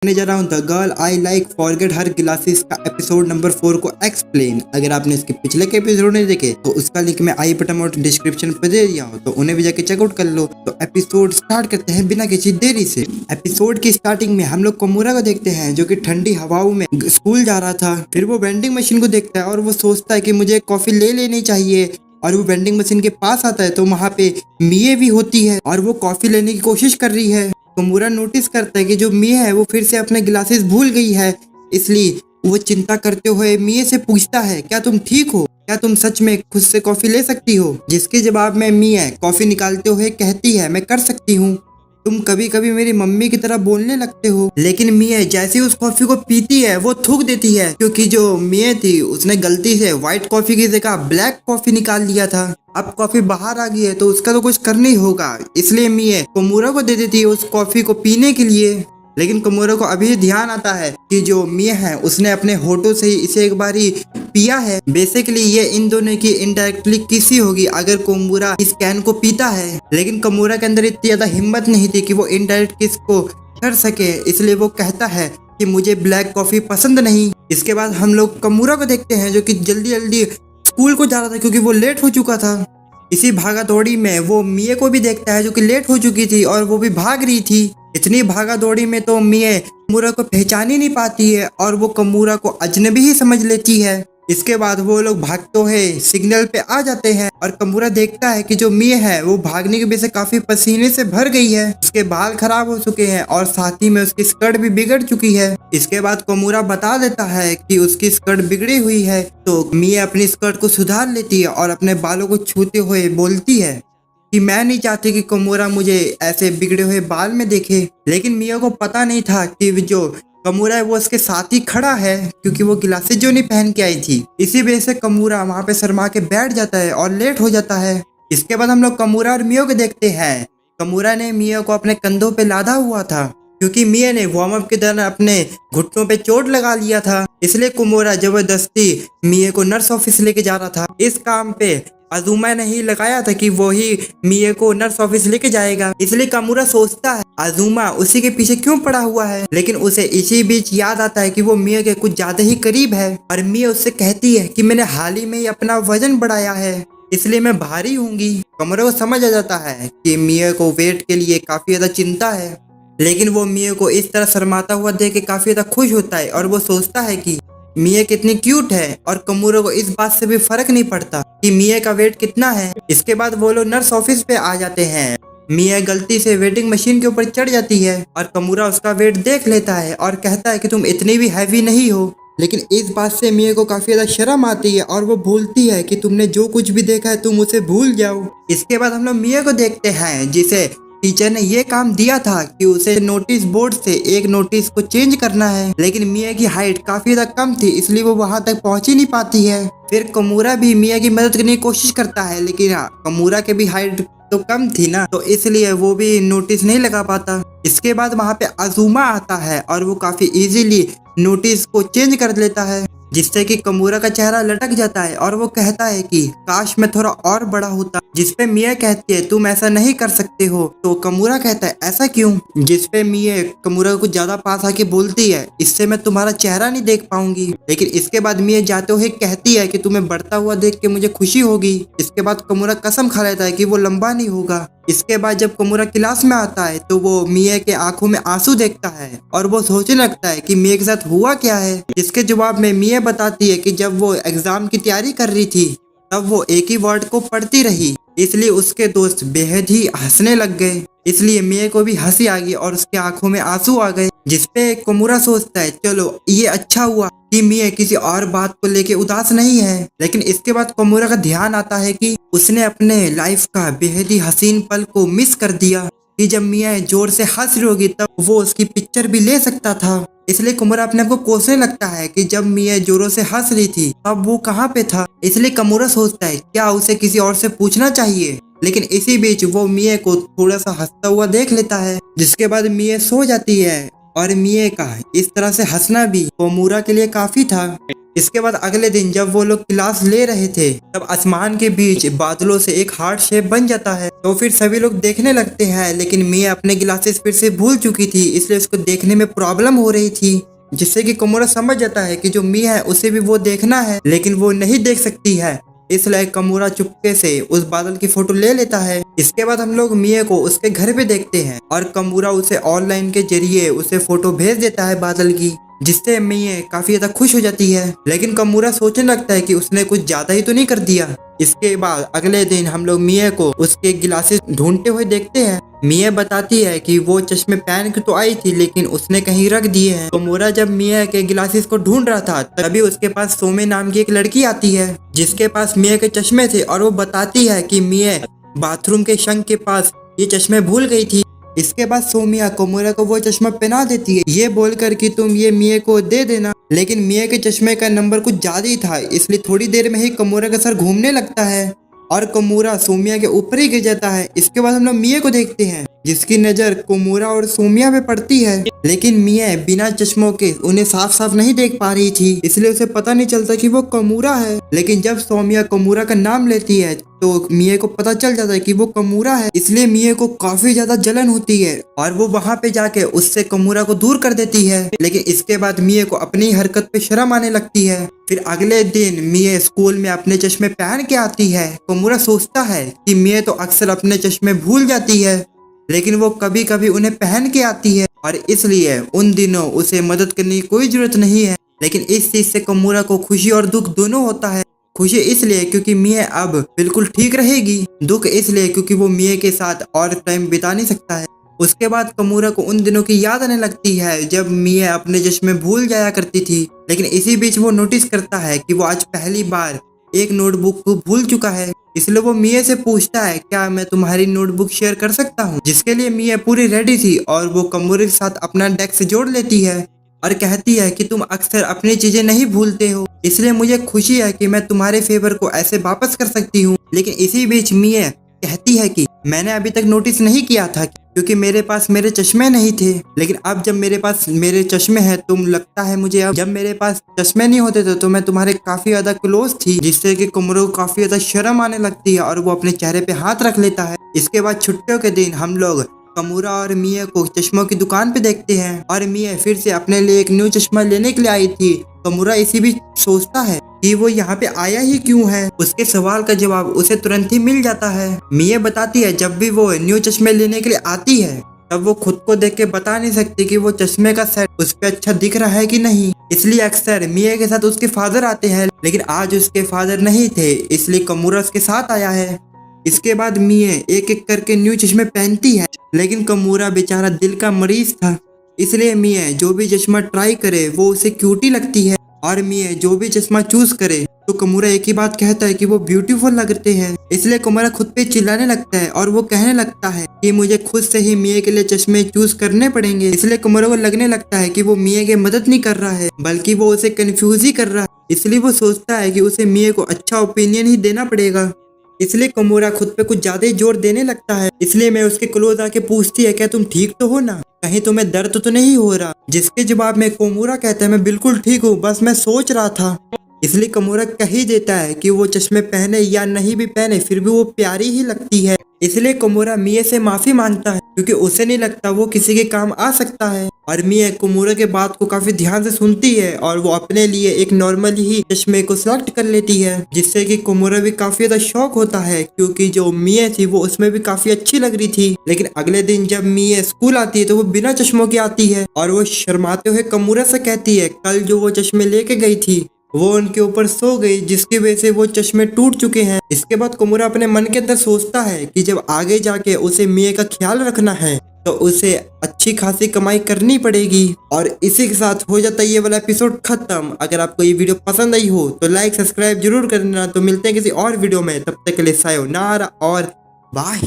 करने जा रहा हूँ the girl I like forget her glasses का एपिसोड नंबर 4 को एक्सप्लेन। अगर आपने इसके पिछले के एपिसोड नहीं देखे तो उसका लिंक मैं आई बटन और डिस्क्रिप्शन पे दे दिया हूँ, तो उन्हें भी जाके चेकआउट कर लो। तो एपिसोड स्टार्ट करते हैं बिना किसी देरी से। एपिसोड की स्टार्टिंग में हम लोग कोमूरा को देखते हैं जो कि ठंडी हवाओं में स्कूल जा रहा था। फिर वो वेंडिंग मशीन को देखता है और वो सोचता है कि मुझे कॉफी ले लेनी चाहिए, और वो वेंडिंग मशीन के पास आता है तो वहाँ पे मिए भी होती है और वो कॉफी लेने की कोशिश कर रही है। कोमूरा नोटिस करता है कि जो मिए है वो फिर से अपने ग्लासेस भूल गई है, इसलिए वो चिंता करते हुए मिए से पूछता है, क्या तुम ठीक हो? क्या तुम सच में खुद से कॉफी ले सकती हो? जिसके जवाब में मिए कॉफी निकालते हुए कहती है, मैं कर सकती हूँ। तुम कभी कभी मेरी मम्मी की तरह बोलने लगते हो। लेकिन मिए जैसे ही उस कॉफी को पीती है वो थूक देती है, क्योंकि जो मिए थी उसने गलती से व्हाइट कॉफी की जगह ब्लैक कॉफी निकाल लिया था। अब कॉफी बाहर आ गई है तो उसका तो कुछ करना ही होगा, इसलिए मिए कोमूरा को दे देती है उस कॉफी को पीने के लिए। लेकिन कोमूरा को अभी ध्यान आता है कि जो मिए है उसने अपने होठों से ही इसे एक बारी पिया है। बेसिकली ये इन दोनों की इनडायरेक्टली किसी होगी अगर कोमूरा इस कैन को पीता है। लेकिन कोमूरा के अंदर इतनी ज्यादा हिम्मत नहीं थी कि वो इनडायरेक्ट किस को कर सके, इसलिए वो कहता है कि मुझे ब्लैक कॉफी पसंद नहीं। इसके बाद हम लोग कोमूरा को देखते हैं जो कि जल्दी जल्दी स्कूल को जा रहा था क्योंकि वो लेट हो चुका था। इसी भागा दौड़ी में वो मिए को भी देखता है जो कि लेट हो चुकी थी और वो भी भाग रही थी। इतनी भागा दौड़ी में तो मिए कोमूरा को पहचान ही नहीं पाती है और वो कोमूरा को अजनबी ही समझ लेती है। इसके बाद वो लोग भागते हुए सिग्नल पे आ जाते हैं और कोमूरा देखता है कि जो मिए है वो भागने की वजह से काफी पसीने से भर गई है, उसके बाल खराब हो चुके हैं और साथ ही में उसकी स्कर्ट भी बिगड़ चुकी है। इसके बाद कोमूरा बता देता है कि उसकी स्कर्ट बिगड़ी हुई है, तो मिए अपनी स्कर्ट को सुधार लेती है और अपने बालों को छूते हुए बोलती है कि मैं नहीं चाहती कि कोमूरा मुझे ऐसे बिगड़े हुए बाल में देखे। लेकिन मिया को पता नहीं था कि जो कोमूरा है वो उसके साथ ही खड़ा है, क्योंकि वो गिलासेस जो नहीं पहन के आई थी। इसी वजह से कोमूरा वहाँ पे शर्मा के बैठ जाता है और लेट हो जाता है। इसके बाद हम लोग कोमूरा और मियो को देखते हैं। कोमूरा ने मियो को अपने कंधों पे लादा हुआ था क्योंकि मिया ने वार्म अप के दौरान अपने घुटनों पे चोट लगा लिया था, इसलिए कोमूरा जबरदस्ती मिया को नर्स ऑफिस लेके जा रहा था। इस काम पे अजुमा ने ही लगाया था कि वो ही मिए को नर्स ऑफिस लेके जाएगा, इसलिए कोमूरा सोचता है अजुमा उसी के पीछे क्यों पड़ा हुआ है। लेकिन उसे इसी बीच याद आता है कि वो मिए के कुछ ज्यादा ही करीब है और मिए उससे कहती है कि मैंने हाल ही में ही अपना वजन बढ़ाया है, इसलिए मैं भारी होंगी। कोमूरा को समझ आ जाता है कि मिए को वेट के लिए काफी ज्यादा चिंता है, लेकिन वो मिए को इस तरह शर्माता हुआ देख के काफी ज्यादा खुश होता है और वो सोचता है कि मिया कितनी क्यूट है और कोमूरा को इस बात से भी फर्क नहीं पड़ता कि मिया का वेट कितना है। इसके बाद वो लोग नर्स ऑफिस पे आ जाते हैं। मिया गलती से वेटिंग मशीन के ऊपर चढ़ जाती है और कोमूरा उसका वेट देख लेता है और कहता है कि तुम इतनी भी हैवी नहीं हो। लेकिन इस बात से मिया को काफी ज्यादा शर्म आती है और वो भूलती है कि तुमने जो कुछ भी देखा है तुम उसे भूल जाओ। इसके बाद हम लोग मिया को देखते हैं जिसे टीचर ने ये काम दिया था कि उसे नोटिस बोर्ड से एक नोटिस को चेंज करना है, लेकिन मिया की हाइट काफी ज्यादा कम थी इसलिए वो वहां तक पहुंच ही नहीं पाती है। फिर कोमूरा भी मिया की मदद करने की कोशिश करता है, लेकिन कोमूरा के भी हाइट तो कम थी ना, तो इसलिए वो भी नोटिस नहीं लगा पाता। इसके बाद वहाँ पे अजुमा आता है और वो काफी इजीली नोटिस को चेंज कर लेता है, जिससे कि कोमूरा का चेहरा लटक जाता है और वो कहता है कि काश मैं थोड़ा और बड़ा होता। जिसपे मिया कहती है तुम ऐसा नहीं कर सकते हो, तो कोमूरा कहता है ऐसा क्यों? जिसपे मिया कोमूरा को ज्यादा पास आके बोलती है इससे मैं तुम्हारा चेहरा नहीं देख पाऊंगी। लेकिन इसके बाद मिया जाते हुए कहती है कि तुम्हें बढ़ता हुआ देख के मुझे खुशी होगी। इसके बाद कोमूरा कसम खा लेता है कि वो लंबा नहीं होगा। इसके बाद जब कोमूरा क्लास में आता है तो वो मिया के आंखों में आंसू देखता है और वो सोचने लगता है कि मिया के साथ हुआ क्या है। इसके जवाब में मिया बताती है कि जब वो एग्जाम की तैयारी कर रही थी तब वो एक ही वर्ड को पढ़ती रही, इसलिए उसके दोस्त बेहद ही हंसने लग गए। इसलिए मिया को भी हंसी आ गई और उसके आंखों में आंसू आ गए, जिसपे कोमूरा सोचता है चलो ये अच्छा हुआ कि मिया किसी और बात को लेके उदास नहीं है। लेकिन इसके बाद कोमूरा का ध्यान आता है कि उसने अपने लाइफ का बेहद ही हसीन पल को मिस कर दिया कि जब मिया जोर से हंस रही होगी तब वो उसकी पिक्चर भी ले सकता था। इसलिए कोमूरा अपने आप को कोसने लगता है कि जब मिया जोरों से हंस रही थी तब वो कहाँ पे था। इसलिए कोमूरा सोचता है क्या उसे किसी और से पूछना चाहिए, लेकिन इसी बीच वो मिया को थोड़ा सा हंसता हुआ देख लेता है, जिसके बाद मिया सो जाती है और मिया का इस तरह से हंसना भी कोमूरा के लिए काफी था। इसके बाद अगले दिन जब वो लोग क्लास ले रहे थे तब आसमान के बीच बादलों से एक हार्ट शेप बन जाता है। तो फिर सभी लोग देखने लगते हैं, लेकिन मिया अपने ग्लासेस फिर से भूल चुकी थी, इसलिए उसको देखने में प्रॉब्लम हो रही थी, जिससे कि कमोरा समझ जाता है कि जो मिया है उसे भी वो देखना है, लेकिन वो नहीं देख सकती है। इसलिए कमोरा चुपके से उस बादल की फोटो ले लेता है। इसके बाद हम लोग मिया को उसके घर पे देखते हैं और कमोरा उसे ऑनलाइन के जरिए उसे फोटो भेज देता है बादल की, जिससे मिया काफी ज्यादा खुश हो जाती है। लेकिन कमोरा सोचने लगता है कि उसने कुछ ज्यादा ही तो नहीं कर दिया। इसके बाद अगले दिन हम लोग मिया को उसके गिलासेस ढूंढते हुए देखते हैं। मिया बताती है कि वो चश्मे पहन के तो आई थी, लेकिन उसने कहीं रख दिए हैं। कमोरा जब मिया के गिलासेस को ढूंढ रहा था तभी उसके पास सोमे नाम की एक लड़की आती है, जिसके पास मिया के चश्मे थे, और वो बताती है कि मिया बाथरूम के शंख के पास ये चश्मे भूल गई थी। इसके बाद सोमिया कमोरा को वो चश्मा पहना देती है, ये बोलकर कि तुम ये मिया को दे देना। लेकिन मिया के चश्मे का नंबर कुछ ज्यादा ही था, इसलिए थोड़ी देर में ही कमोरा का सर घूमने लगता है और कमोरा सोमिया के ऊपर ही गिर जाता है। इसके बाद हम लोग मिया को देखते हैं, जिसकी नजर कमोरा और सोमिया पे पड़ती है, लेकिन मिया बिना चश्मों के उन्हें साफ साफ नहीं देख पा रही थी, इसलिए उसे पता नहीं चलता कि वो कमोरा है। लेकिन जब सोमिया कमोरा का नाम लेती है तो मिया को पता चल जाता है कि वो कमोरा है, इसलिए मिया को काफी ज्यादा जलन होती है और वो वहाँ पे जाके उससे कमोरा को दूर कर देती है। लेकिन इसके बाद मिया को अपनी हरकत पे शर्म आने लगती है। फिर अगले दिन मिया स्कूल में अपने चश्मे पहन के आती है। कमोरा सोचता है कि मिया तो अक्सर अपने चश्मे भूल जाती है, लेकिन वो कभी कभी उन्हें पहन के आती है और इसलिए उन दिनों उसे मदद करने की कोई जरूरत नहीं है। लेकिन इस चीज से कमोरा को खुशी और दुख दोनों होता है। खुशी इसलिए क्योंकि मिया अब बिल्कुल ठीक रहेगी, दुख इसलिए क्योंकि वो मिया के साथ और टाइम बिता नहीं सकता है। उसके बाद कमोरा को उन दिनों की याद आने लगती है जब मिया अपने चश्मे भूल जाया करती थी। लेकिन इसी बीच वो नोटिस करता है कि वो आज पहली बार एक नोटबुक को भूल चुका है, इसलिए वो मिया से पूछता है क्या मैं तुम्हारी नोटबुक शेयर कर सकता हूँ, जिसके लिए मिया पूरी रेडी थी और वो कमोरे के साथ अपना डेस्क जोड़ लेती है और कहती है कि तुम अक्सर अपनी चीजें नहीं भूलते हो, इसलिए मुझे खुशी है कि मैं तुम्हारे फेवर को ऐसे वापस कर सकती हूँ। लेकिन इसी बीच मिया कहती है कि मैंने अभी तक नोटिस नहीं किया था क्योंकि मेरे पास मेरे चश्मे नहीं थे, लेकिन अब जब मेरे पास मेरे चश्मे हैं तुम लगता है मुझे अब जब मेरे पास चश्मे नहीं होते थे तो मैं तुम्हारे काफी ज्यादा क्लोज थी, जिससे कि कमोरा को काफी ज्यादा शर्म आने लगती है और वो अपने चेहरे पे हाथ रख लेता है। इसके बाद छुट्टियों के दिन हम लोग कमोरा और मिया को चश्मों की दुकान पे देखते हैं और मिया फिर से अपने लिए एक न्यू चश्मा लेने के लिए आई थी। कमोरा इसी बीच सोचता है कि वो यहाँ पे आया ही क्यों है। उसके सवाल का जवाब उसे तुरंत ही मिल जाता है। मिया बताती है जब भी वो न्यू चश्मे लेने के लिए आती है तब वो खुद को देख के बता नहीं सकती कि वो चश्मे का सेट उस पे अच्छा दिख रहा है कि नहीं, इसलिए अक्सर मिया के साथ उसके फादर आते हैं, लेकिन आज उसके फादर नहीं थे इसलिए कमोरा उसके साथ आया है। इसके बाद मिया एक एक करके न्यू चश्मे पहनती है, लेकिन कमोरा बेचारा दिल का मरीज था, इसलिए मिया जो भी चश्मा ट्राई करे वो उसे क्यूटी लगती है और मिया जो भी चश्मा चूज करे तो कमोरा एक ही बात कहता है कि वो ब्यूटीफुल लगते हैं। इसलिए कमोरा खुद पे चिल्लाने लगता है और वो कहने लगता है कि मुझे खुद से ही मिया के लिए चश्मे चूज करने पड़ेंगे। इसलिए कमोरा को लगने लगता है कि वो मिया की मदद नहीं कर रहा है बल्कि वो उसे कंफ्यूज ही कर रहा है, इसलिए वो सोचता है कि उसे मिया को अच्छा ओपिनियन ही देना पड़ेगा। इसलिए कमोरा खुद पे कुछ ज्यादा ही जोर देने लगता है। इसलिए मैं उसके क्लोज आके पूछती है क्या तुम ठीक तो हो ना, कहीं तुम्हें दर्द तो नहीं हो रहा, जिसके जवाब में कमोरा कहता है मैं बिल्कुल ठीक हूँ, बस मैं सोच रहा था। इसलिए कमोरा कह ही देता है कि वो चश्मे पहने या नहीं भी पहने फिर भी वो प्यारी ही लगती है। इसलिए कमोरा मिया से माफी मांगता है क्योंकि उसे नहीं लगता वो किसी के काम आ सकता है और मिया कमोरा के बात को काफी ध्यान से सुनती है और वो अपने लिए एक नॉर्मल ही चश्मे को सिलेक्ट कर लेती है, जिससे कि कमोरा भी काफी ज्यादा शौक होता है क्योंकि जो मिया थी वो उसमें भी काफी अच्छी लग रही थी। लेकिन अगले दिन जब मिया स्कूल आती है तो वो बिना चश्मों की आती है और वो शर्माते हुए कमोरा से कहती है कल जो वो चश्मे लेके गई थी वो उनके ऊपर सो गई, जिसकी वजह से वो चश्मे टूट चुके हैं। इसके बाद कमोरा अपने मन के अंदर सोचता है कि जब आगे जाके उसे मिया का ख्याल रखना है तो उसे अच्छी खासी कमाई करनी पड़ेगी। और इसी के साथ हो जाता है ये वाला एपिसोड खत्म। अगर आपको ये वीडियो पसंद आई हो तो लाइक सब्सक्राइब जरूर करना। तो मिलते हैं किसी और वीडियो में, तब तक के लिए सायोनारा और बाय।